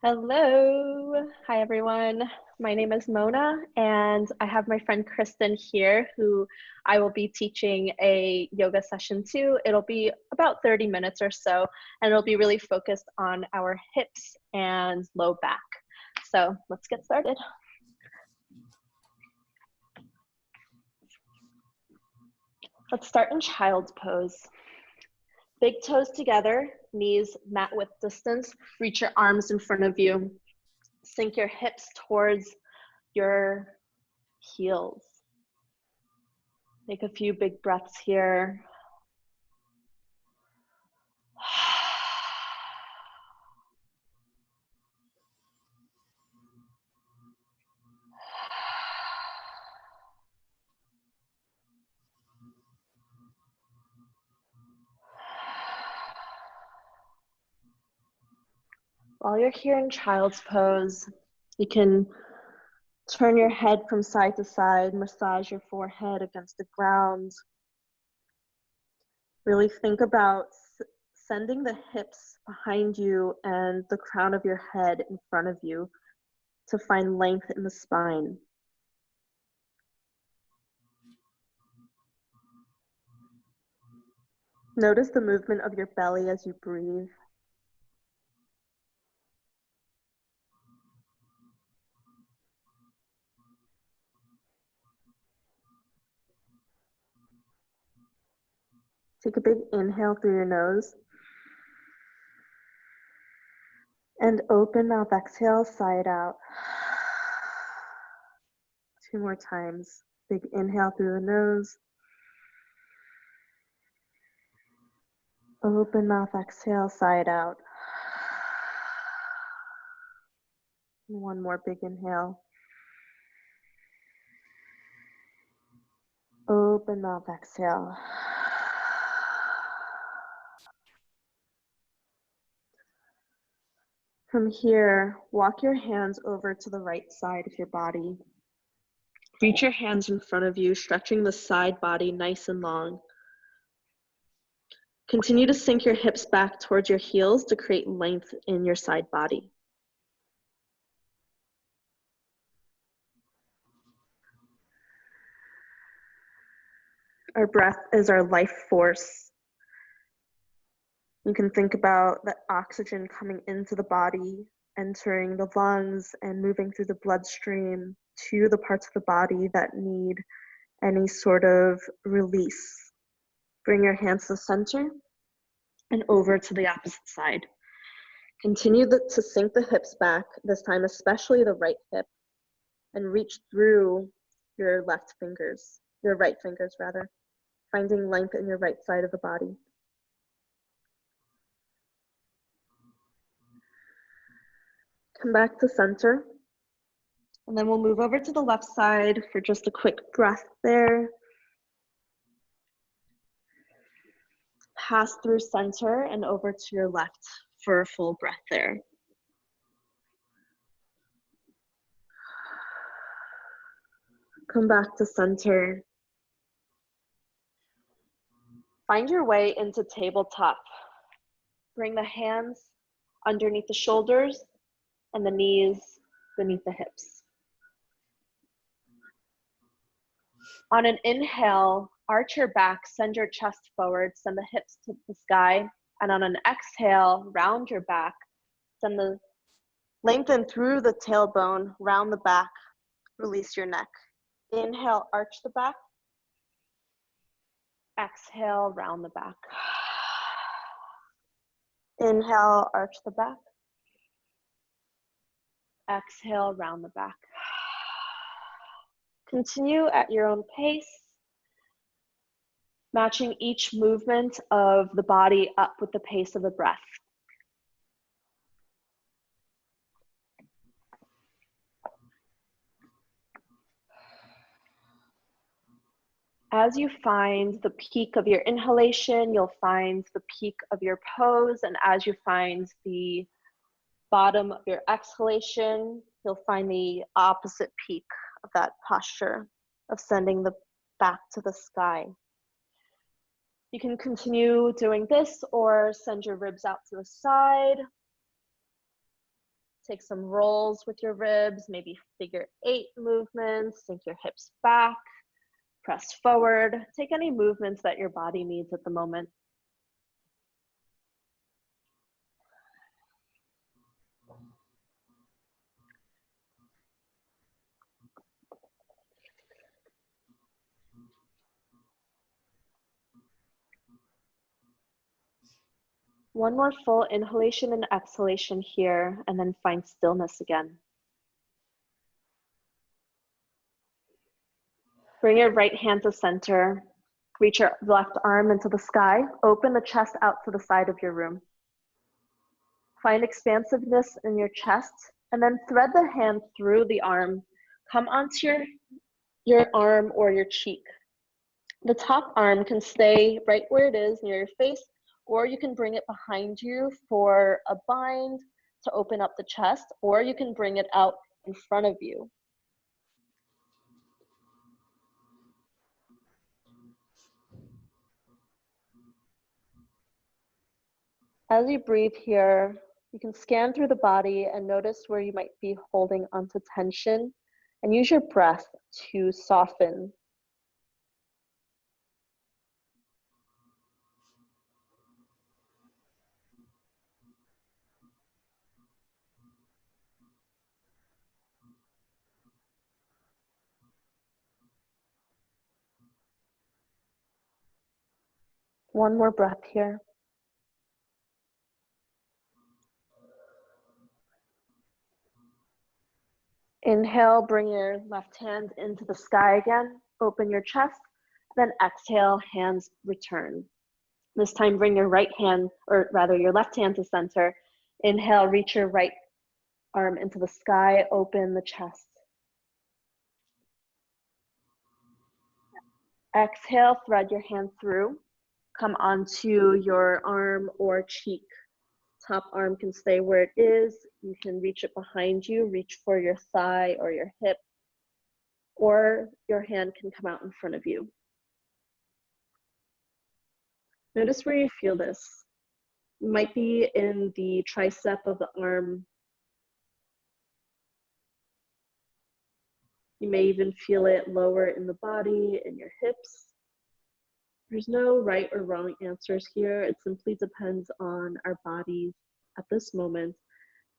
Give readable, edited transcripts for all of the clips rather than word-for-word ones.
Hello. Hi, everyone. My name is Mona, and I have my friend Kristin here, who I will be teaching a yoga session to. It'll be about 30 minutes or so, and it'll be really focused on our hips and low back. So let's get started. Let's start in child's pose. Big toes together, knees mat width distance. Reach your arms in front of you. Sink your hips towards your heels. Take a few big breaths here. While you're here in child's pose, you can turn your head from side to side, massage your forehead against the ground. Really think about sending the hips behind you and the crown of your head in front of you to find length in the spine. Notice the movement of your belly as you breathe. Take a big inhale through your nose. And open mouth, exhale, side out. 2 more times. Big inhale through the nose. Open mouth, exhale, side out. 1 more big inhale. Open mouth, exhale. From here, walk your hands over to the right side of your body. Reach your hands in front of you, stretching the side body nice and long. Continue to sink your hips back towards your heels to create length in your side body. Our breath is our life force. You can think about the oxygen coming into the body, entering the lungs and moving through the bloodstream to the parts of the body that need any sort of release. Bring your hands to the center and over to the opposite side. Continue to sink the hips back, this time especially the right hip, and reach through your right fingers, finding length in your right side of the body. Come back to center, and then we'll move over to the left side for just a quick breath there. Pass through center and over to your left for a full breath there. Come back to center. Find your way into tabletop. Bring the hands underneath the shoulders and the knees beneath the hips. On an inhale, arch your back, send your chest forward, send the hips to the sky, and on an exhale, round your back, lengthen through the tailbone, round the back, release your neck. Inhale, arch the back. Exhale, round the back. Inhale, arch the back. Exhale, round the back. Continue at your own pace, matching each movement of the body up with the pace of the breath. As you find the peak of your inhalation, you'll find the peak of your pose, and as you find the bottom of your exhalation, you'll find the opposite peak of that posture of sending the back to the sky. You can continue doing this or send your ribs out to the side. Take some rolls with your ribs, maybe figure 8 movements, sink your hips back, press forward. Take any movements that your body needs at the moment. One more full inhalation and exhalation here, and then find stillness again. Bring your right hand to center. Reach your left arm into the sky. Open the chest out to the side of your room. Find expansiveness in your chest, and then thread the hand through the arm. Come onto your arm or your cheek. The top arm can stay right where it is near your face, or you can bring it behind you for a bind to open up the chest, or you can bring it out in front of you. As you breathe here, you can scan through the body and notice where you might be holding onto tension, and use your breath to soften. One more breath here. Inhale, bring your left hand into the sky again. Open your chest. Then exhale, hands return. This time, bring your right hand, or rather your left hand to center. Inhale, reach your right arm into the sky. Open the chest. Exhale, thread your hand through. Come onto your arm or cheek. Top arm can stay where it is. You can reach it behind you, reach for your thigh or your hip, or your hand can come out in front of you. Notice where you feel this. It might be in the tricep of the arm. You may even feel it lower in the body, in your hips. There's no right or wrong answers here. It simply depends on our bodies at this moment.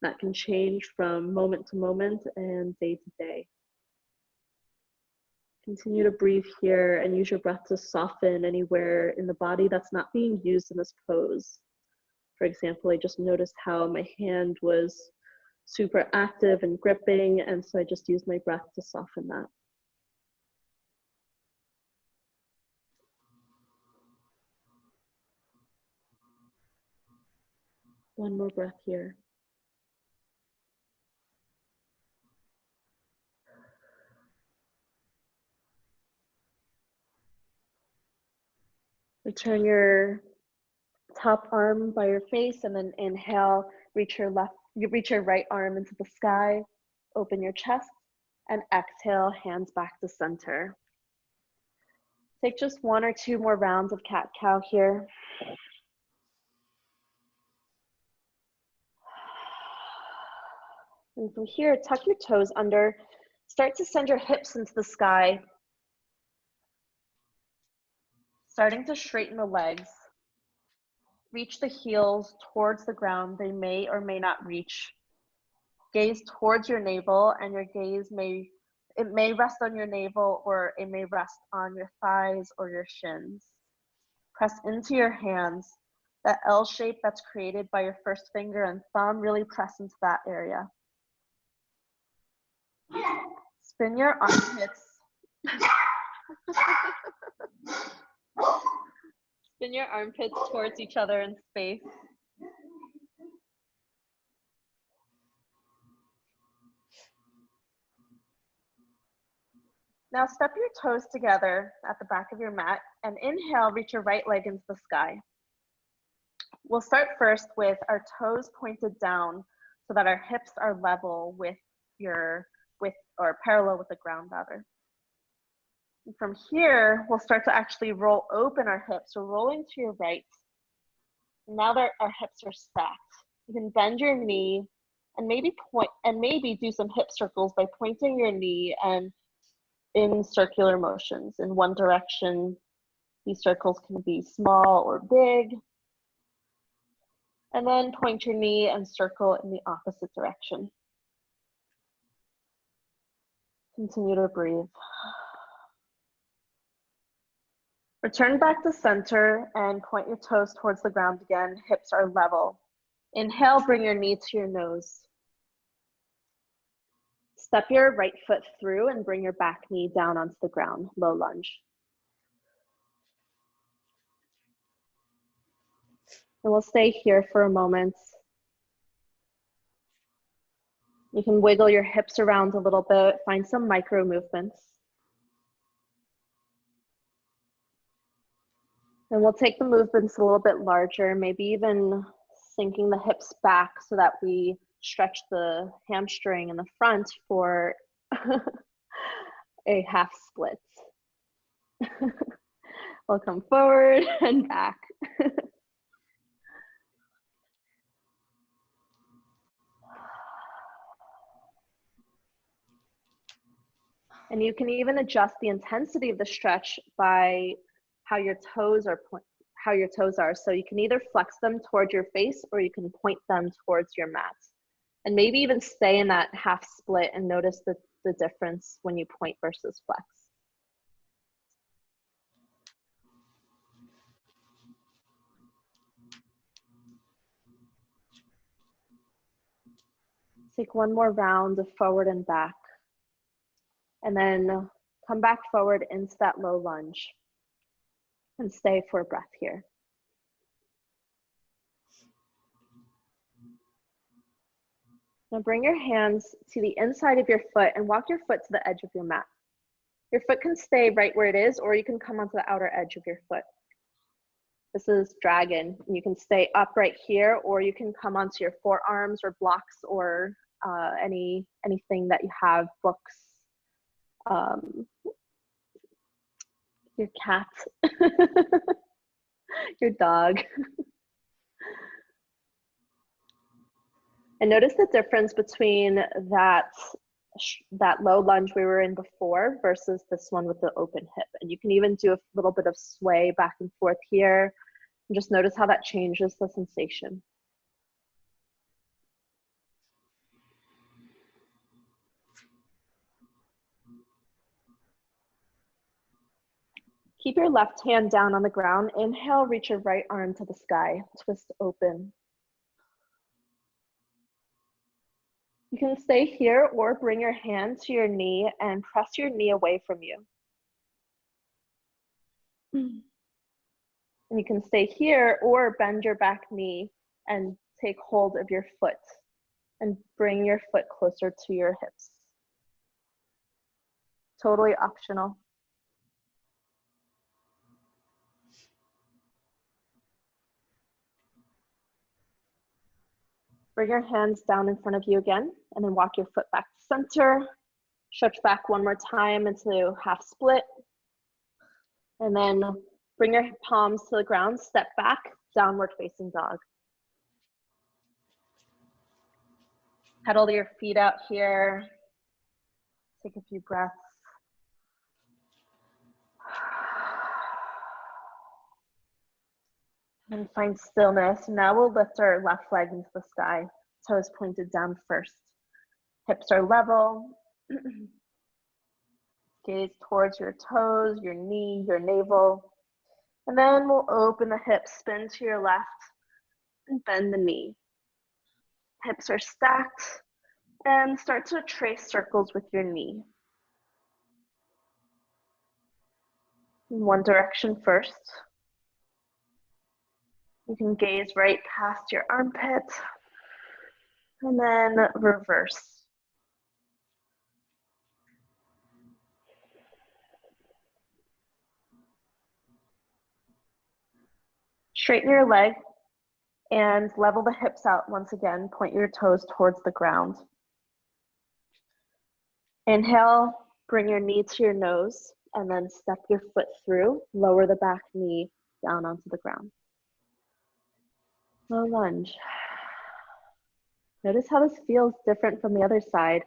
That can change from moment to moment and day to day. Continue to breathe here and use your breath to soften anywhere in the body that's not being used in this pose. For example, I just noticed how my hand was super active and gripping, and so I just used my breath to soften that. One more breath here. Return your top arm by your face, and then inhale, reach your right arm into the sky, open your chest, and exhale, hands back to center. Take just 1 or 2 more rounds of cat-cow here. And from here, tuck your toes under. Start to send your hips into the sky. Starting to straighten the legs. Reach the heels towards the ground. They may or may not reach. Gaze towards your navel, and your gaze may rest on your navel, or it may rest on your thighs or your shins. Press into your hands. That L shape that's created by your first finger and thumb, really press into that area. Spin your armpits. Spin your armpits towards each other in space. Now step your toes together at the back of your mat and inhale, reach your right leg into the sky. We'll start first with our toes pointed down so that our hips are level or parallel with the ground rather. And from here, we'll start to actually roll open our hips. So rolling to your right. Now that our hips are stacked, you can bend your knee And maybe do some hip circles by pointing your knee and in circular motions in one direction. These circles can be small or big. And then point your knee and circle in the opposite direction. Continue to breathe. Return back to center and point your toes towards the ground again. Hips are level. Inhale, bring your knee to your nose. Step your right foot through and bring your back knee down onto the ground, low lunge. And we'll stay here for a moment. You can wiggle your hips around a little bit, find some micro movements. And we'll take the movements a little bit larger, maybe even sinking the hips back so that we stretch the hamstring in the front for a half split. We'll come forward and back. And you can even adjust the intensity of the stretch by how your toes are. So you can either flex them towards your face or you can point them towards your mat. And maybe even stay in that half split and notice the difference when you point versus flex. Take one more round of forward and back. And then come back forward into that low lunge. And stay for a breath here. Now bring your hands to the inside of your foot and walk your foot to the edge of your mat. Your foot can stay right where it is, or you can come onto the outer edge of your foot. This is dragon. You can stay upright here, or you can come onto your forearms or blocks or anything that you have, books, your cat, your dog. And notice the difference between that low lunge we were in before versus this one with the open hip. And you can even do a little bit of sway back and forth here. And just notice how that changes the sensation. Keep your left hand down on the ground. Inhale, reach your right arm to the sky. Twist open. You can stay here or bring your hand to your knee and press your knee away from you. And you can stay here or bend your back knee and take hold of your foot and bring your foot closer to your hips. Totally optional. Bring your hands down in front of you again, and then walk your foot back to center. Stretch back one more time into half split. And then bring your palms to the ground, step back, downward facing dog. Pedal your feet out here. Take a few breaths. And find stillness. Now we'll lift our left leg into the sky. Toes pointed down first. Hips are level. Gaze towards your toes, your knee, your navel. And then we'll open the hips, spin to your left, and bend the knee. Hips are stacked, and start to trace circles with your knee. In one direction first. You can gaze right past your armpit, and then reverse. Straighten your leg and level the hips out once again. Point your toes towards the ground. Inhale, bring your knee to your nose, and then step your foot through. Lower the back knee down onto the ground. Low lunge. Notice how this feels different from the other side.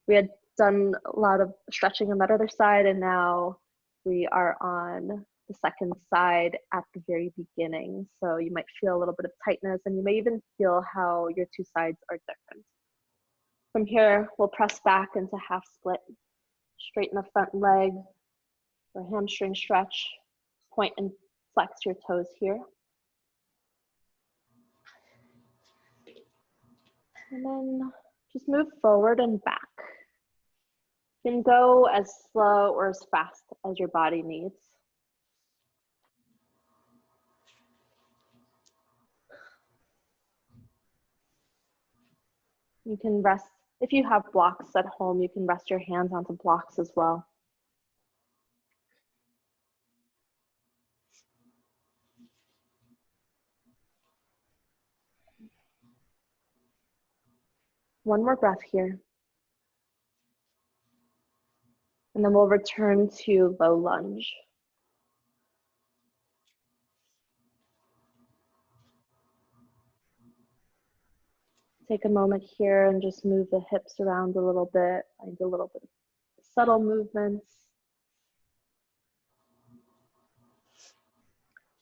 We had done a lot of stretching on that other side, and now we are on the second side at the very beginning. So you might feel a little bit of tightness, and you may even feel how your two sides are different. From here, we'll press back into half split. Straighten the front leg or hamstring stretch. Point and flex your toes here. And then just move forward and back. You can go as slow or as fast as your body needs. You can rest, if you have blocks at home, you can rest your hands onto blocks as well. One more breath here. And then we'll return to low lunge. Take a moment here and just move the hips around a little bit. Find a little bit of subtle movements.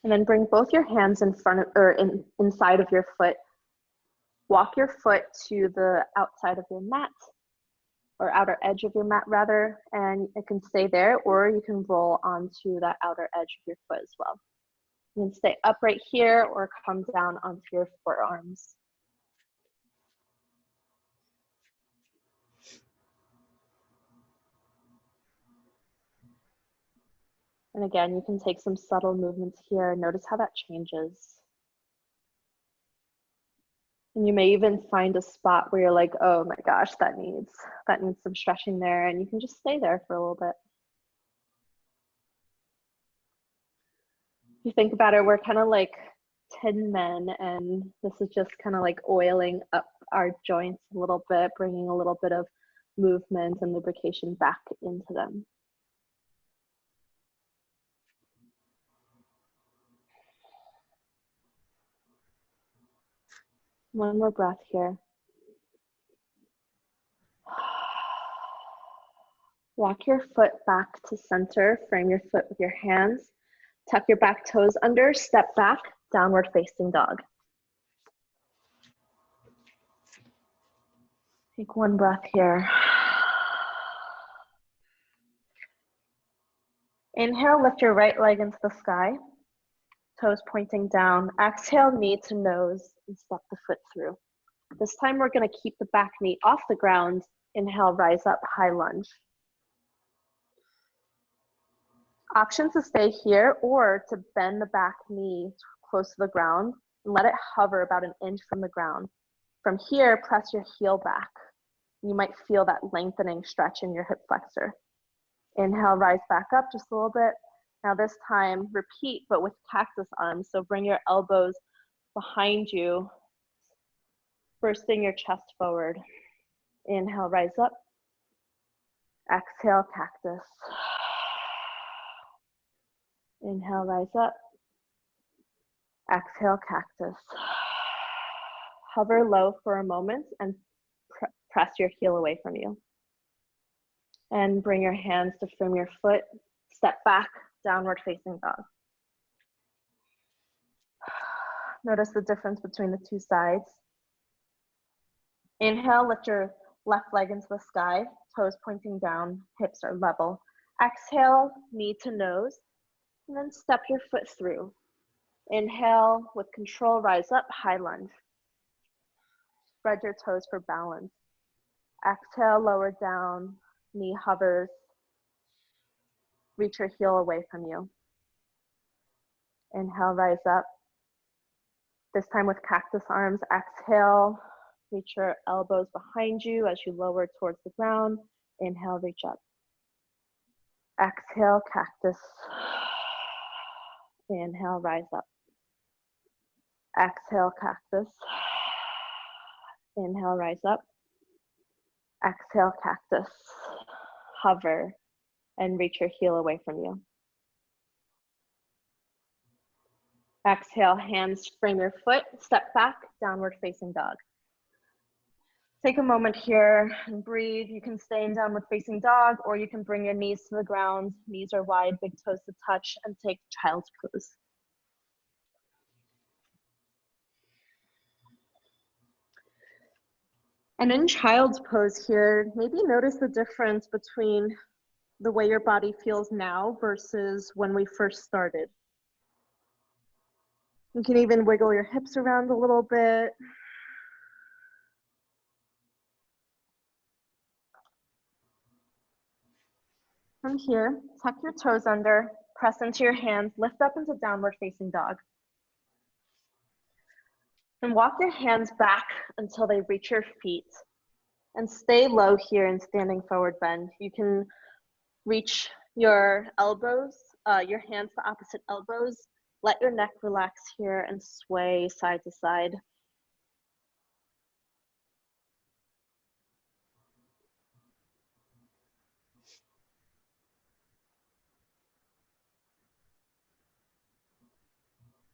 And then bring both your hands in front of, or inside of your foot. Walk your foot to the outside of your mat, or outer edge of your mat rather, and it can stay there, or you can roll onto that outer edge of your foot as well. You can stay upright here or come down onto your forearms. And again, you can take some subtle movements here. Notice how that changes. And you may even find a spot where you're like, oh my gosh, that needs some stretching there, and you can just stay there for a little bit. If you think about it, we're kind of like tin men, and this is just kind of like oiling up our joints a little bit, bringing a little bit of movement and lubrication back into them. One more breath here. Walk your foot back to center, frame your foot with your hands, tuck your back toes under, step back, downward facing dog. Take one breath here. Inhale, lift your right leg into the sky, toes pointing down. Exhale, knee to nose, and step the foot through. This time we're gonna keep the back knee off the ground. Inhale, rise up, high lunge. Option to stay here or to bend the back knee close to the ground and let it hover about an inch from the ground. From here, press your heel back. You might feel that lengthening stretch in your hip flexor. Inhale, rise back up just a little bit. Now this time, repeat, but with cactus arms. So bring your elbows behind you, bursting your chest forward. Inhale, rise up. Exhale, cactus. Inhale, rise up. Exhale, cactus. Hover low for a moment and press your heel away from you. And bring your hands to frame your foot. Step back, downward facing dog. Notice the difference between the two sides. Inhale, lift your left leg into the sky, toes pointing down, hips are level. Exhale, knee to nose, and then step your foot through. Inhale, with control, rise up, high lunge. Spread your toes for balance. Exhale, lower down, knee hovers. Reach your heel away from you. Inhale, rise up. This time with cactus arms, exhale, reach your elbows behind you as you lower towards the ground. Inhale, reach up. Exhale, cactus. Inhale, rise up. Exhale, cactus. Inhale, rise up. Exhale, cactus. Hover and reach your heel away from you. Exhale, hands frame your foot, step back, downward facing dog. Take a moment here and breathe. You can stay in downward facing dog, or you can bring your knees to the ground. Knees are wide, big toes to touch, and take child's pose. And in child's pose here, maybe notice the difference between the way your body feels now versus when we first started. You can even wiggle your hips around a little bit. From here, tuck your toes under, press into your hands, lift up into downward facing dog. And walk your hands back until they reach your feet. And stay low here in standing forward bend. You can reach your elbows, your hands to opposite elbows. Let your neck relax here and sway side to side.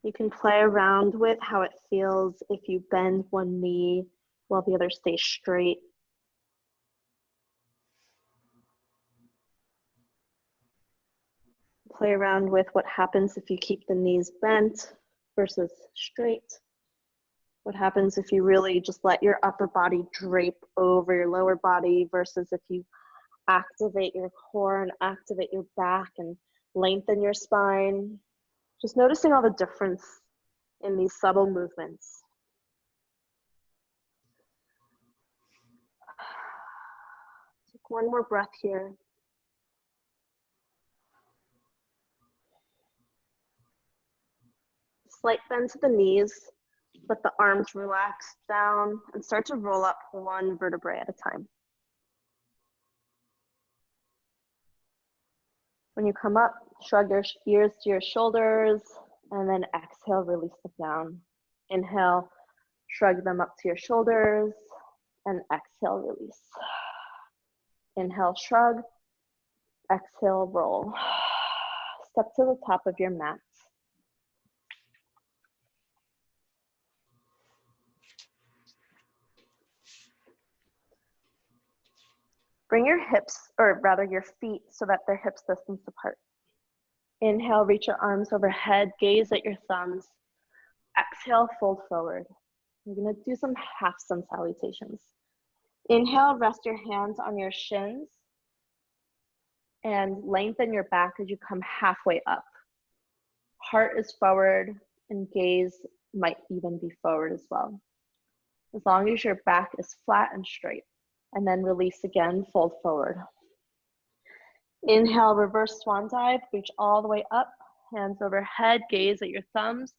You can play around with how it feels if you bend one knee while the other stays straight. Play around with what happens if you keep the knees bent versus straight. What happens if you really just let your upper body drape over your lower body versus if you activate your core and activate your back and lengthen your spine. Just noticing all the difference in these subtle movements. Take one more breath here. Slight bend to the knees, let the arms relax down and start to roll up one vertebrae at a time. When you come up, shrug your ears to your shoulders and then exhale, release them down. Inhale, shrug them up to your shoulders and exhale, release. Inhale, shrug, exhale, roll. Step to the top of your mat. Bring your hips, or rather your feet, so that they're hips distance apart. Inhale, reach your arms overhead, gaze at your thumbs. Exhale, fold forward. You're gonna do some half sun salutations. Inhale, rest your hands on your shins and lengthen your back as you come halfway up. Heart is forward and gaze might even be forward as well. As long as your back is flat and straight. And then release again, fold forward. Inhale, reverse swan dive, reach all the way up, hands overhead, gaze at your thumbs.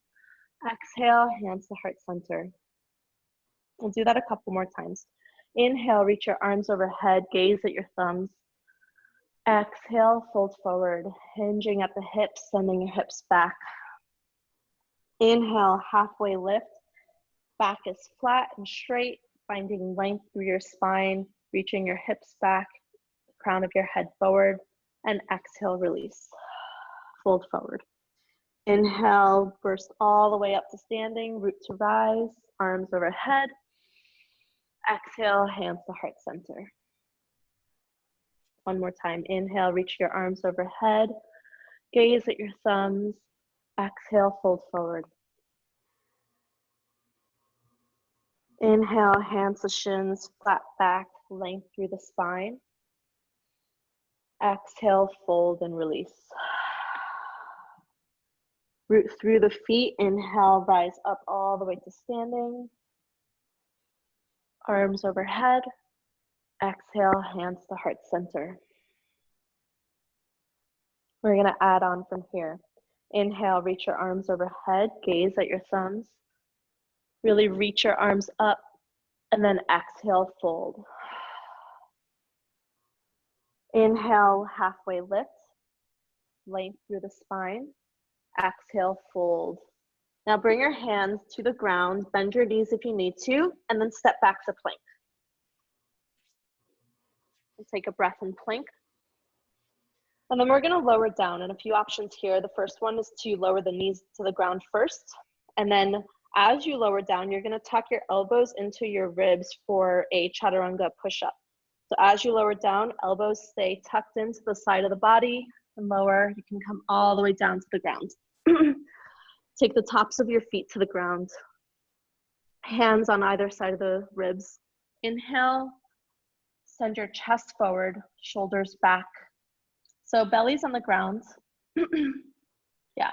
Exhale, hands to heart center. We'll do that a couple more times. Inhale, reach your arms overhead, gaze at your thumbs. Exhale, fold forward, hinging at the hips, sending your hips back. Inhale, halfway lift, back is flat and straight, finding length through your spine, reaching your hips back, the crown of your head forward, and exhale, release. Fold forward. Inhale, burst all the way up to standing, root to rise, arms overhead. Exhale, hands to heart center. One more time. Inhale, reach your arms overhead, gaze at your thumbs. Exhale, fold forward. Inhale, hands to shins, flat back, length through the spine. Exhale, fold and release. Root through the feet. Inhale, rise up all the way to standing. Arms overhead. Exhale, hands to heart center. We're gonna add on from here. Inhale, reach your arms overhead, gaze at your thumbs. Really reach your arms up and then exhale, fold. Inhale, halfway lift, length through the spine. Exhale, fold. Now bring your hands to the ground, bend your knees if you need to, and then step back to plank. And take a breath in plank. And then we're gonna lower down, and a few options here. The first one is to lower the knees to the ground first, and then As you lower down, you're gonna tuck your elbows into your ribs for a chaturanga push-up. So as you lower down, elbows stay tucked into the side of the body, and lower, you can come all the way down to the ground. Take the tops of your feet to the ground. Hands on either side of the ribs. Inhale, send your chest forward, shoulders back. So belly's on the ground. Yeah.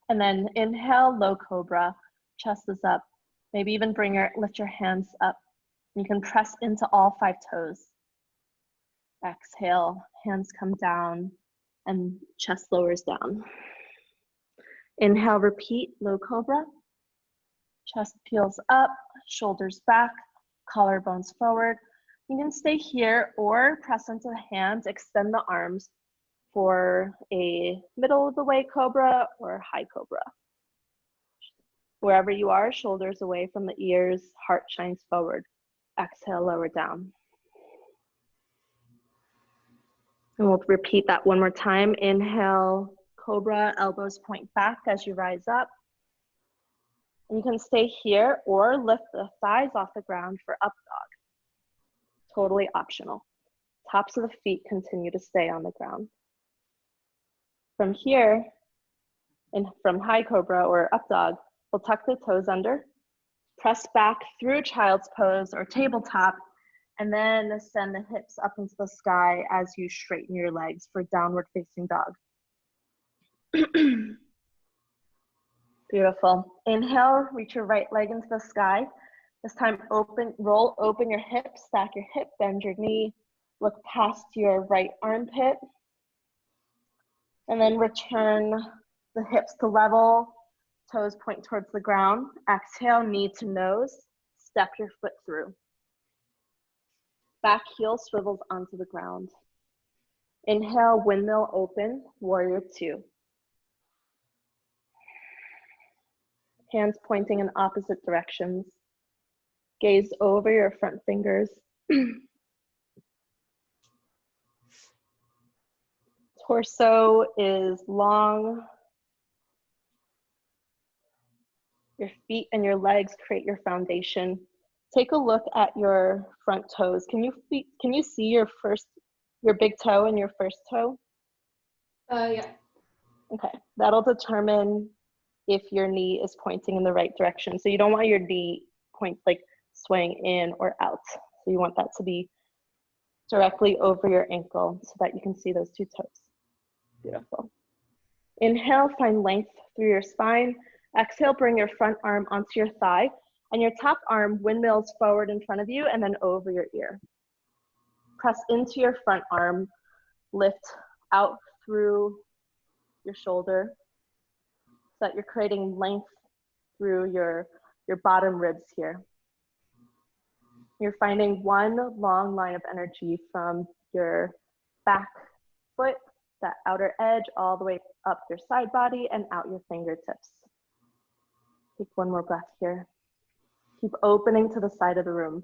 And then inhale, low cobra, chest is up. Maybe even lift your hands up. You can press into all 5 toes. Exhale, hands come down and chest lowers down. Inhale, repeat, low cobra. Chest peels up, shoulders back, collarbones forward. You can stay here or press into the hands, extend the arms for a middle of the way cobra or high cobra. Wherever you are, shoulders away from the ears, heart shines forward. Exhale, lower down. And we'll repeat that one more time. Inhale, cobra, elbows point back as you rise up. And you can stay here or lift the thighs off the ground for up dog. Totally optional. Tops of the feet continue to stay on the ground. From here, and from high cobra or up dog, we'll tuck the toes under, press back through child's pose or tabletop, and then send the hips up into the sky as you straighten your legs for downward facing dog. Beautiful. Inhale, reach your right leg into the sky. This time roll open your hips, stack your hip, bend your knee, look past your right armpit, and then return the hips to level, toes point towards the ground. Exhale, knee to nose, step your foot through. Back heel swivels onto the ground. Inhale, windmill open, warrior 2. Hands pointing in opposite directions. Gaze over your front fingers. Torso is long. Your feet and your legs create your foundation. Take a look at your front toes. Can you see your big toe and your first toe? Yeah. Okay, that'll determine if your knee is pointing in the right direction. So you don't want your knee swaying in or out. So you want that to be directly over your ankle so that you can see those 2 toes. Beautiful. Inhale, find length through your spine. Exhale, bring your front arm onto your thigh, and your top arm windmills forward in front of you and then over your ear. Press into your front arm, lift out through your shoulder so that you're creating length through your bottom ribs here. You're finding one long line of energy from your back foot, that outer edge, all the way up your side body and out your fingertips. Take one more breath here. Keep opening to the side of the room.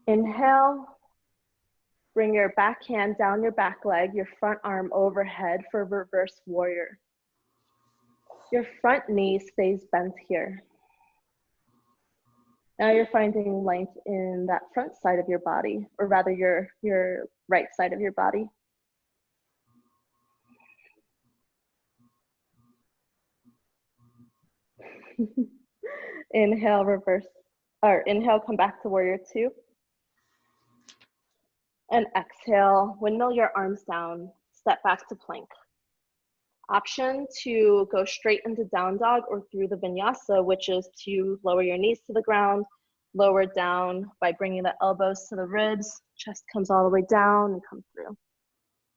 Inhale, bring your back hand down your back leg, your front arm overhead for reverse warrior. Your front knee stays bent here. Now you're finding length in that front side of your body, or rather your right side of your body. Inhale, inhale, come back to warrior 2. And exhale, windmill your arms down, step back to plank. Option to go straight into down dog or through the vinyasa, which is to lower your knees to the ground, lower down by bringing the elbows to the ribs, chest comes all the way down and come through.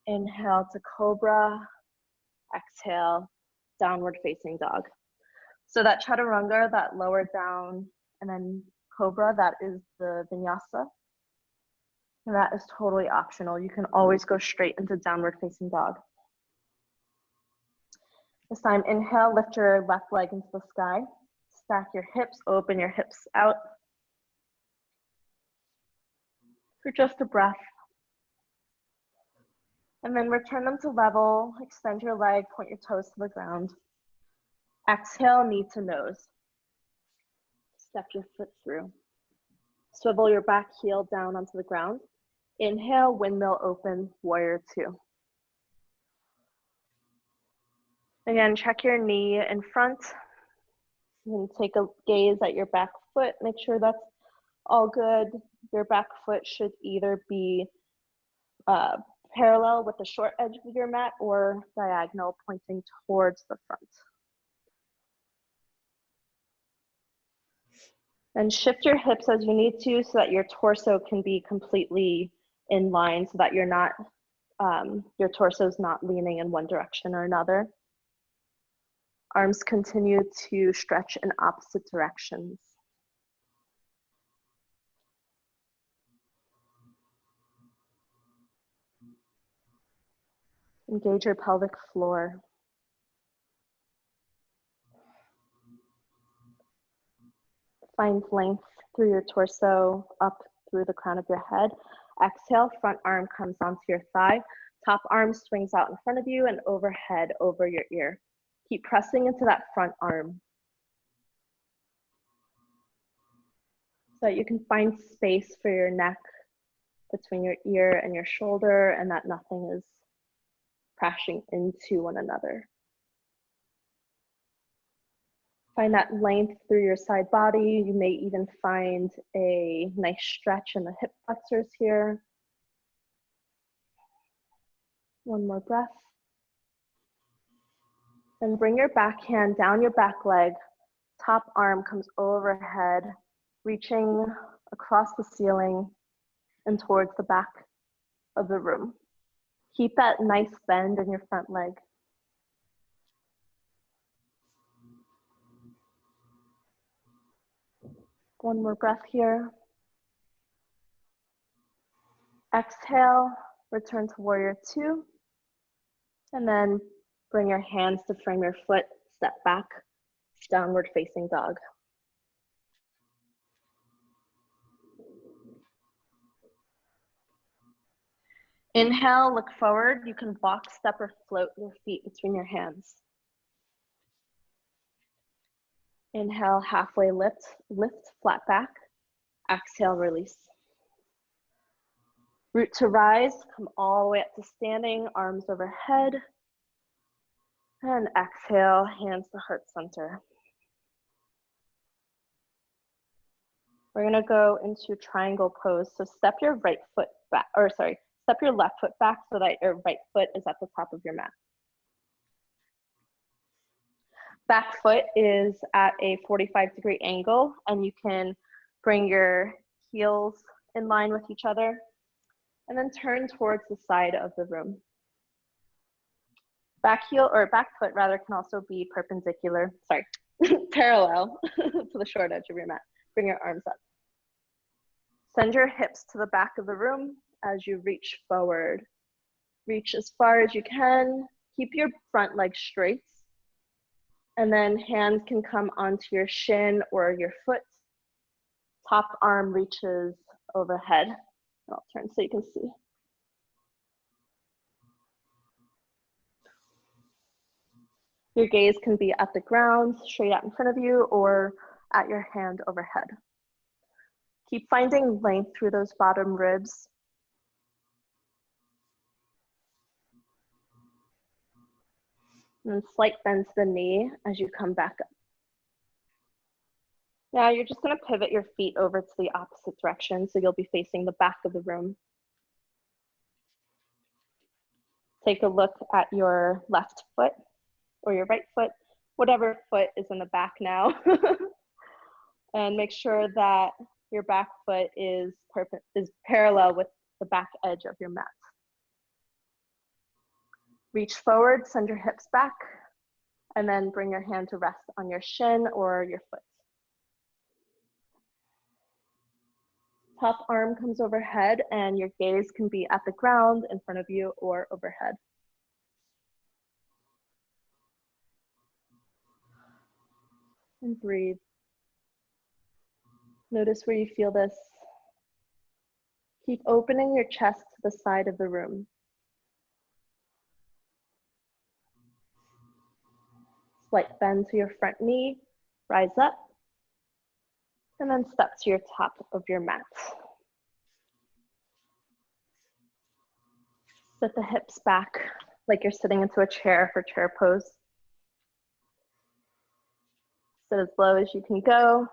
Inhale to cobra, exhale, downward facing dog. So that chaturanga, that lower down, and then cobra, that is the vinyasa. And that is totally optional. You can always go straight into downward facing dog. This time, inhale, lift your left leg into the sky. Stack your hips, open your hips out. For just a breath. And then return them to level, extend your leg, point your toes to the ground. Exhale, knee to nose. Step your foot through. Swivel your back heel down onto the ground. Inhale, windmill open, warrior two. Again, check your knee in front. You can take a gaze at your back foot. Make sure that's all good. Your back foot should either be parallel with the short edge of your mat or diagonal, pointing towards the front. And shift your hips as you need to so that your torso can be completely in line so that you're not, your torso is not leaning in one direction or another. Arms continue to stretch in opposite directions. Engage your pelvic floor. Find length through your torso, up through the crown of your head. Exhale, front arm comes onto your thigh. Top arm swings out in front of you and overhead over your ear. Keep pressing into that front arm so that you can find space for your neck between your ear and your shoulder and that nothing is crashing into one another. Find that length through your side body. You may even find a nice stretch in the hip flexors here. One more breath. Then bring your back hand down your back leg. Top arm comes overhead, reaching across the ceiling and towards the back of the room. Keep that nice bend in your front leg. One more breath here. Exhale, return to warrior two. And then bring your hands to frame your foot, step back, downward facing dog. Inhale, look forward. You can walk, step, or float your feet between your hands. Inhale, halfway lift, flat back. Exhale, release. Root to rise, come all the way up to standing, arms overhead. And exhale, hands to heart center. We're gonna go into triangle pose. So step your right foot back, or sorry, step your left foot back so that your right foot is at the top of your mat. Back foot is at a 45-degree angle, and you can bring your heels in line with each other, and then turn towards the side of the room. Back heel, or back foot rather, can also be perpendicular, sorry, parallel to the short edge of your mat. Bring your arms up. Send your hips to the back of the room as you reach forward. Reach as far as you can. Keep your front leg straight. And then hands can come onto your shin or your foot. Top arm reaches overhead. I'll turn so you can see. Your gaze can be at the ground, straight out in front of you, or at your hand overhead. Keep finding length through those bottom ribs. And slight bend to the knee as you come back up. Now you're just gonna pivot your feet over to the opposite direction, so you'll be facing the back of the room. Take a look at your left foot or your right foot, whatever foot is in the back now. And make sure that your back foot is parallel with the back edge of your mat. Reach forward, send your hips back, and then bring your hand to rest on your shin or your foot. Top arm comes overhead, and your gaze can be at the ground in front of you or overhead. And breathe. Notice where you feel this. Keep opening your chest to the side of the room. Slight bend to your front knee, rise up, and then step to your top of your mat. Sit the hips back like you're sitting into a chair for chair pose. Sit as low as you can go.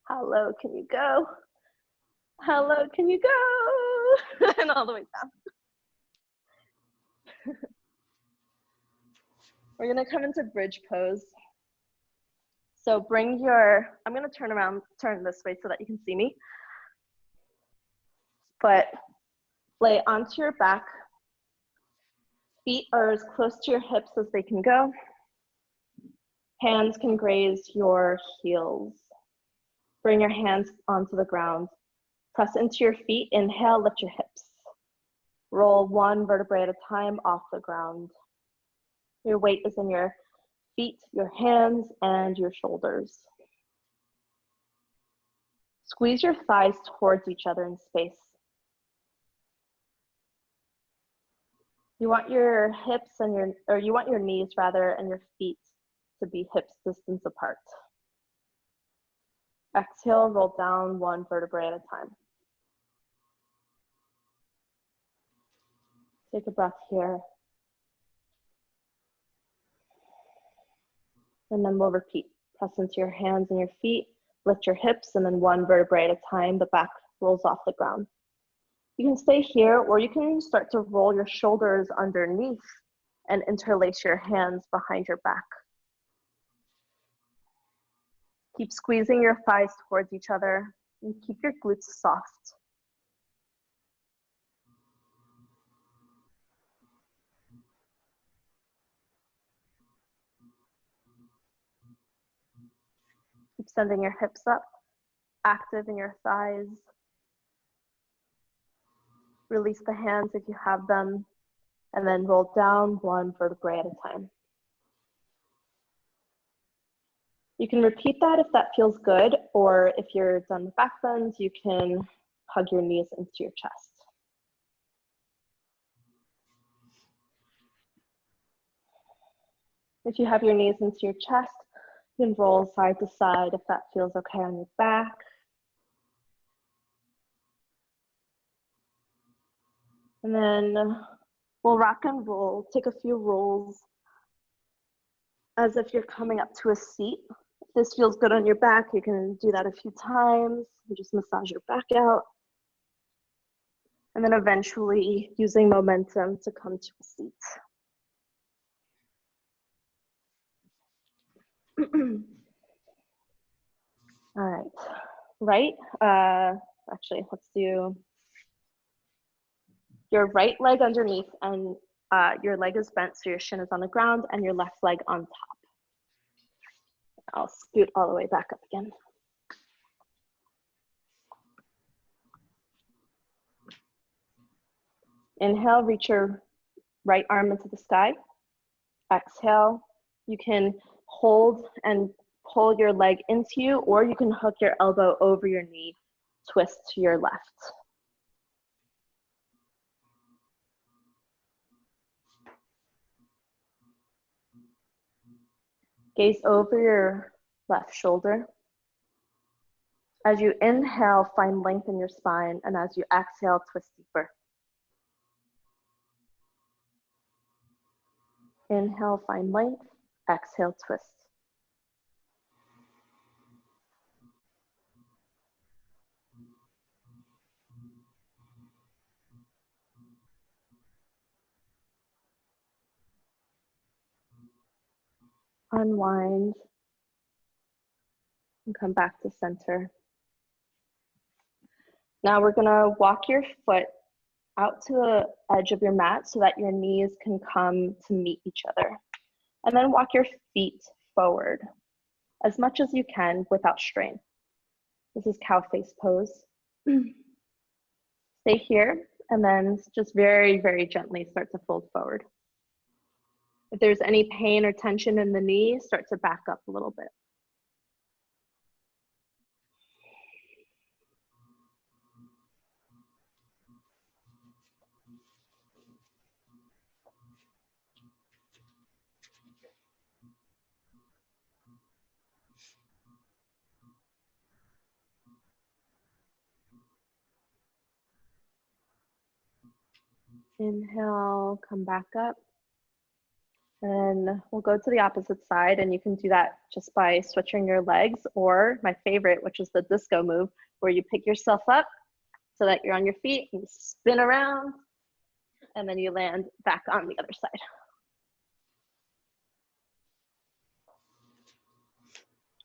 How low can you go? How low can you go? And all the way down. We're gonna come into bridge pose. So bring your, I'm gonna turn this way so that you can see me. But lay onto your back. Feet are as close to your hips as they can go. Hands can graze your heels. Bring your hands onto the ground. Press into your feet. Inhale, lift your hips. Roll one vertebrae at a time off the ground. Your weight is in your feet, your hands, and your shoulders. Squeeze your thighs towards each other in space. You want your hips and you want your knees rather and your feet to be hips distance apart. Exhale, roll down one vertebrae at a time. Take a breath here. And then we'll repeat. Press into your hands and your feet, lift your hips, and then one vertebrae at a time, the back rolls off the ground. You can stay here, or you can start to roll your shoulders underneath and interlace your hands behind your back. Keep squeezing your thighs towards each other and keep your glutes soft. Keep sending your hips up, active in your thighs. Release the hands if you have them, and then roll down one vertebrae at a time. You can repeat that if that feels good, or if you're done with back bends, you can hug your knees into your chest. If you have your knees into your chest, you can roll side to side if that feels okay on your back. And then we'll rock and roll, take a few rolls as if you're coming up to a seat. If this feels good on your back, you can do that a few times and just massage your back out. And then eventually using momentum to come to a seat. All right, actually, let's do your right leg underneath and your leg is bent so your shin is on the ground and your left leg on top. I'll scoot all the way back up again. Inhale, reach your right arm into the sky. Exhale, you can hold and pull your leg into you, or you can hook your elbow over your knee, twist to your left. Gaze over your left shoulder. As you inhale, find length in your spine, and as you exhale, twist deeper. Inhale, find length. Exhale, twist. Unwind and come back to center. Now we're gonna walk your foot out to the edge of your mat so that your knees can come to meet each other. And then walk your feet forward as much as you can without strain. This is cow face pose. Stay here and then just very, very gently start to fold forward. If there's any pain or tension in the knee, start to back up a little bit. Inhale, come back up. And we'll go to the opposite side, and you can do that just by switching your legs, or my favorite, which is the disco move, where you pick yourself up so that you're on your feet, you spin around, and then you land back on the other side.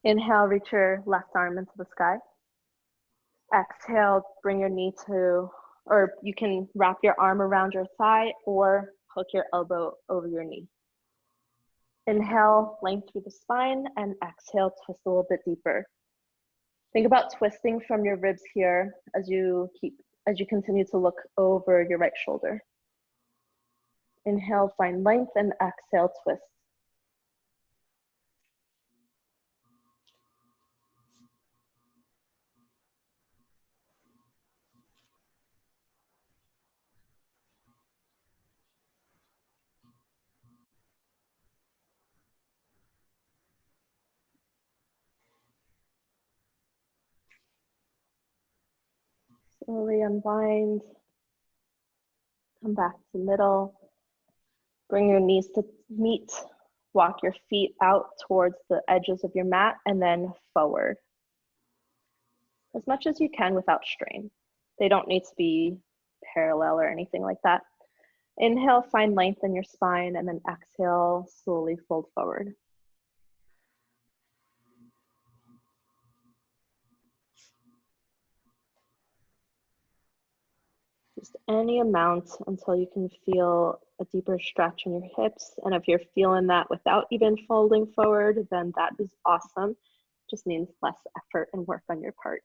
Inhale, reach your left arm into the sky. Exhale, bring your knee to, or you can wrap your arm around your thigh or hook your elbow over your knee. Inhale, length through the spine, and exhale, twist a little bit deeper. Think about twisting from your ribs here as you continue to look over your right shoulder. Inhale, find length, and exhale, twist. Slowly unwind, come back to middle, bring your knees to meet, walk your feet out towards the edges of your mat, and then forward. As much as you can without strain. They don't need to be parallel or anything like that. Inhale, find length in your spine, and then exhale, slowly fold forward. Just any amount until you can feel a deeper stretch in your hips. And if you're feeling that without even folding forward, then that is awesome. Just means less effort and work on your part.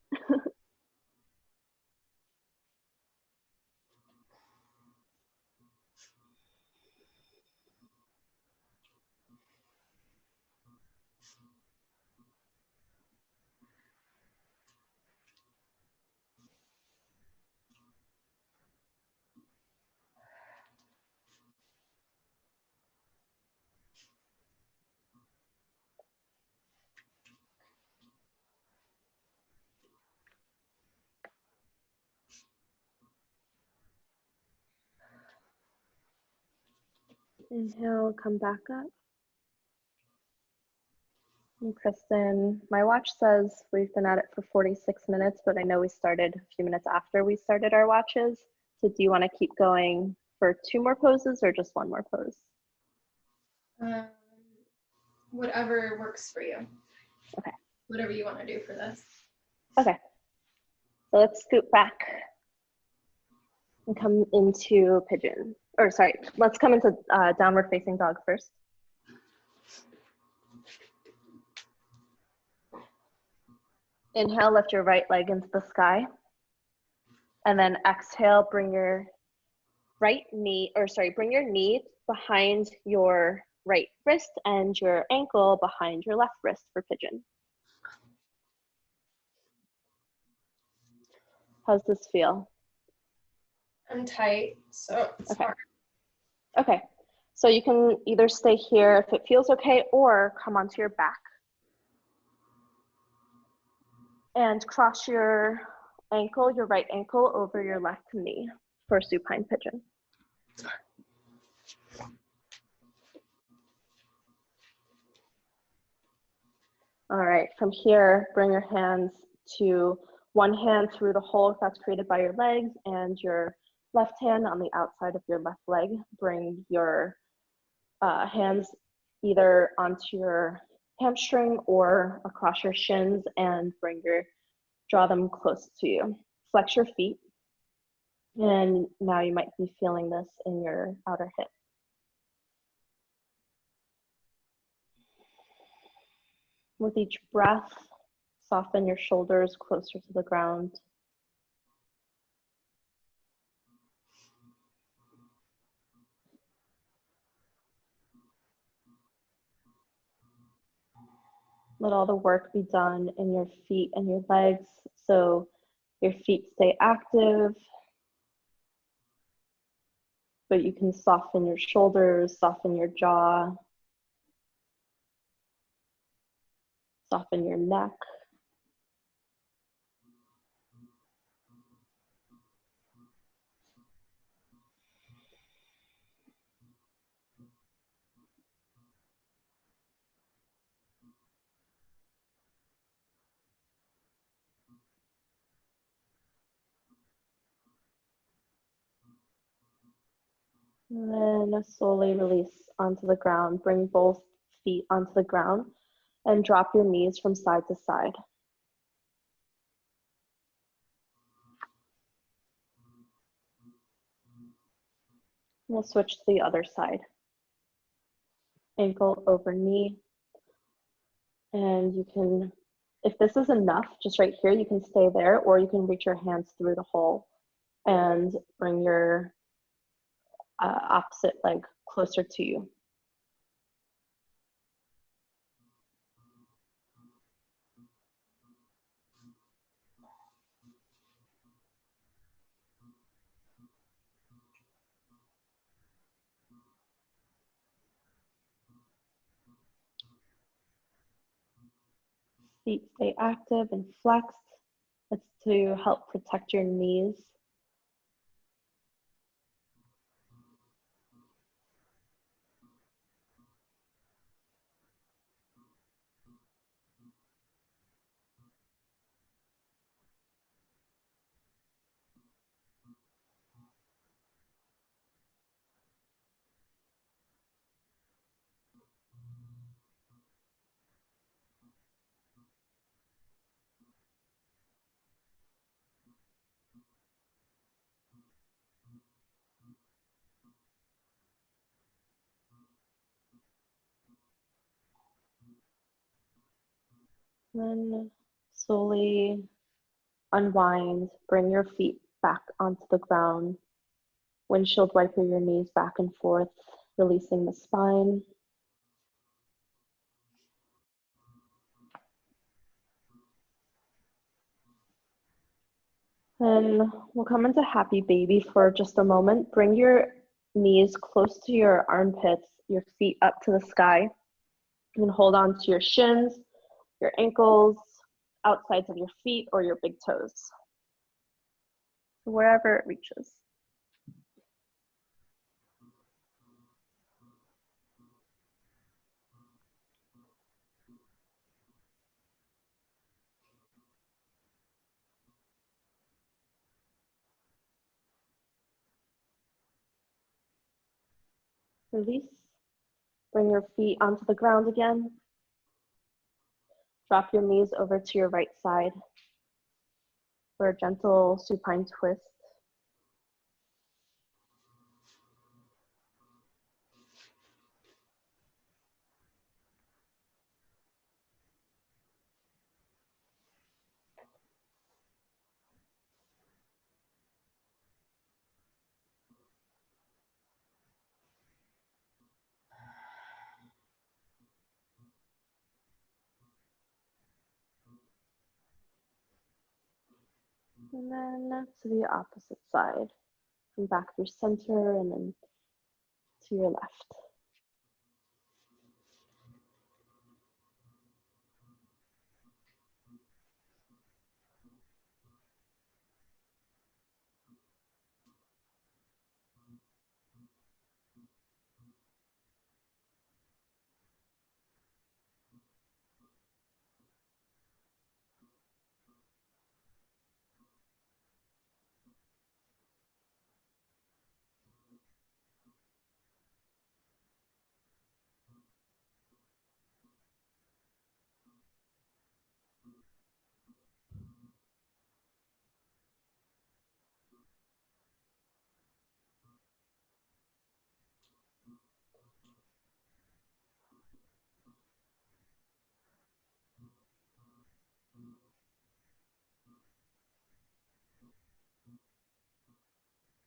Inhale, come back up. And Kristin, my watch says we've been at it for 46 minutes, but I know we started a few minutes after we started our watches. So do you want to keep going for 2 more poses or just 1 more pose? Whatever works for you. Okay. Whatever you want to do for this. Okay. So let's scoot back and come into pigeon. Or sorry, let's come into downward facing dog first. Inhale, lift your right leg into the sky. And then exhale, bring your knee behind your right wrist and your ankle behind your left wrist for pigeon. How's this feel? I'm tight, so it's hard. Okay, so you can either stay here if it feels okay, or come onto your back and cross your right ankle over your left knee for supine pigeon. All right, from here, bring your hands to one hand through the hole that's created by your legs, and your left hand on the outside of your left leg. Bring your hands either onto your hamstring or across your shins, and draw them close to you. Flex your feet, and now you might be feeling this in your outer hip. With each breath, soften your shoulders closer to the ground. Let all the work be done in your feet and your legs, so your feet stay active, but you can soften your shoulders, soften your jaw, soften your neck. And then slowly release onto the ground. Bring both feet onto the ground and drop your knees from side to side. We'll switch to the other side. Ankle over knee. And you can, if this is enough, just right here, you can stay there, or you can reach your hands through the hole and bring your opposite leg closer to you. Feet stay active and flexed. It's to help protect your knees. Then slowly unwind, bring your feet back onto the ground. Windshield wiper your knees back and forth, releasing the spine. Then we'll come into happy baby for just a moment. Bring your knees close to your armpits, your feet up to the sky. You can hold on to your shins, your ankles, outsides of your feet, or your big toes, wherever it reaches. Release. Bring your feet onto the ground again. Drop your knees over to your right side for a gentle supine twist. And then to the opposite side. Come back through center and then to your left.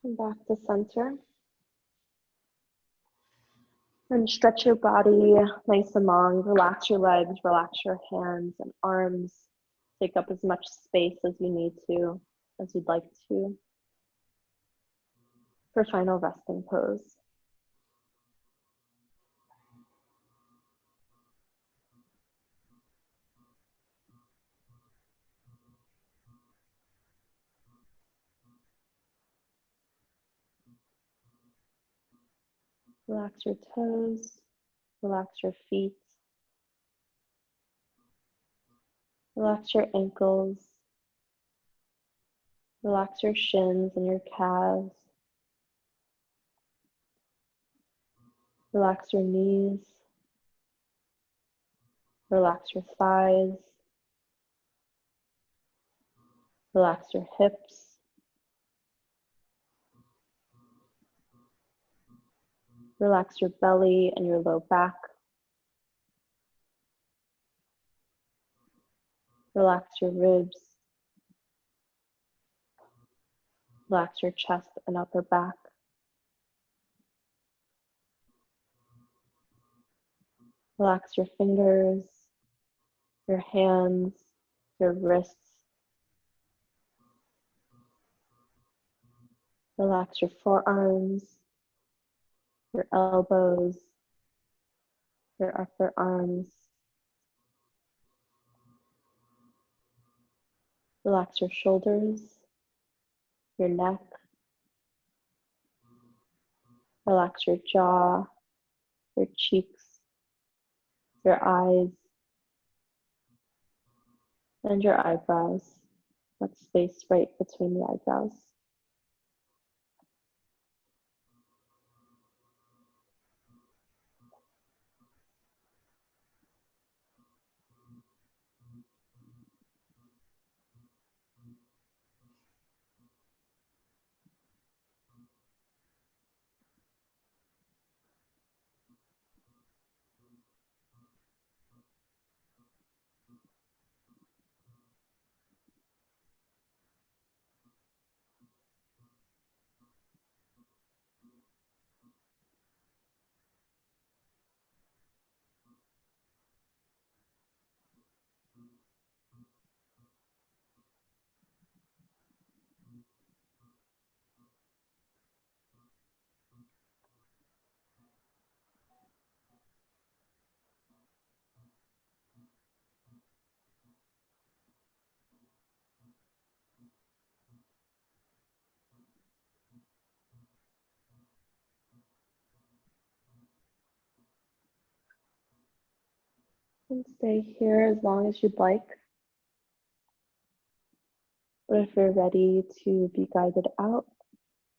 Come back to center. And stretch your body nice and long. Relax your legs, relax your hands and arms. Take up as much space as you need to, as you'd like to, for final resting pose. Relax your toes, relax your feet, relax your ankles, relax your shins and your calves. Relax your knees. Relax your thighs. Relax your hips. Relax your belly and your low back. Relax your ribs. Relax your chest and upper back. Relax your fingers, your hands, your wrists. Relax your forearms, your elbows, your upper arms. Relax your shoulders, your neck. Relax your jaw, your cheeks, your eyes, and your eyebrows. That space right between the eyebrows. And stay here as long as you'd like. But if you're ready to be guided out,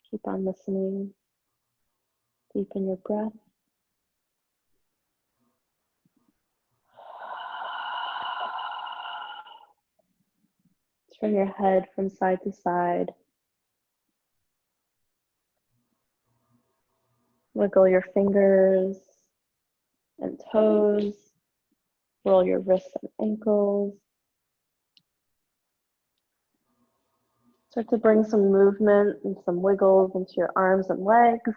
keep on listening. Deepen your breath. Turn your head from side to side. Wiggle your fingers and toes. Roll your wrists and ankles. Start to bring some movement and some wiggles into your arms and legs.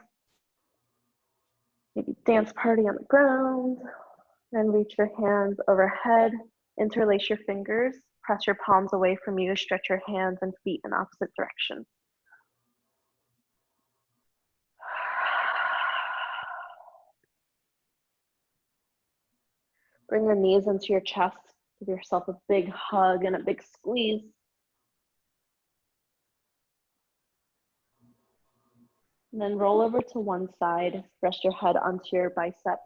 Maybe dance party on the ground. Then reach your hands overhead. Interlace your fingers. Press your palms away from you. Stretch your hands and feet in opposite directions. Bring your knees into your chest. Give yourself a big hug and a big squeeze. And then roll over to one side. Rest your head onto your bicep.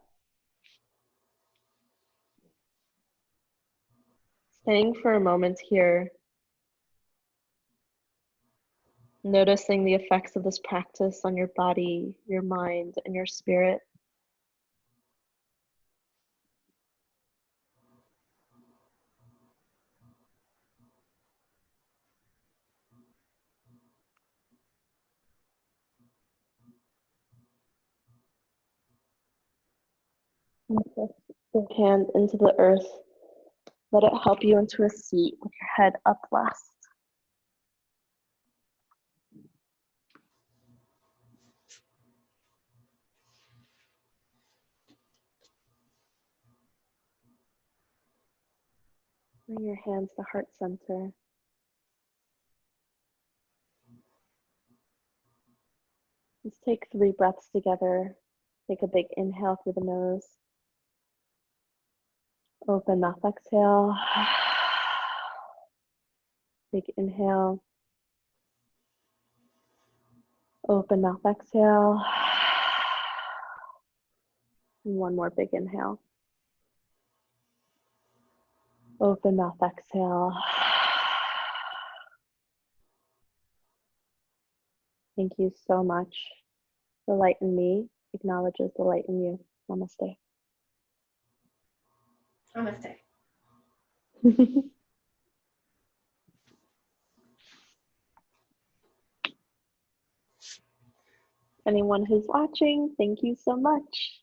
Staying for a moment here. Noticing the effects of this practice on your body, your mind, and your spirit. Press your hand into the earth. Let it help you into a seat with your head up last. Bring your hands to heart center. Let's take 3 breaths together. Take a big inhale through the nose. Open mouth, exhale. Big inhale. Open mouth, exhale. And one more big inhale. Open mouth, exhale. Thank you so much for lighting me acknowledges the light in you. Namaste. Namaste. Anyone who's watching, thank you so much.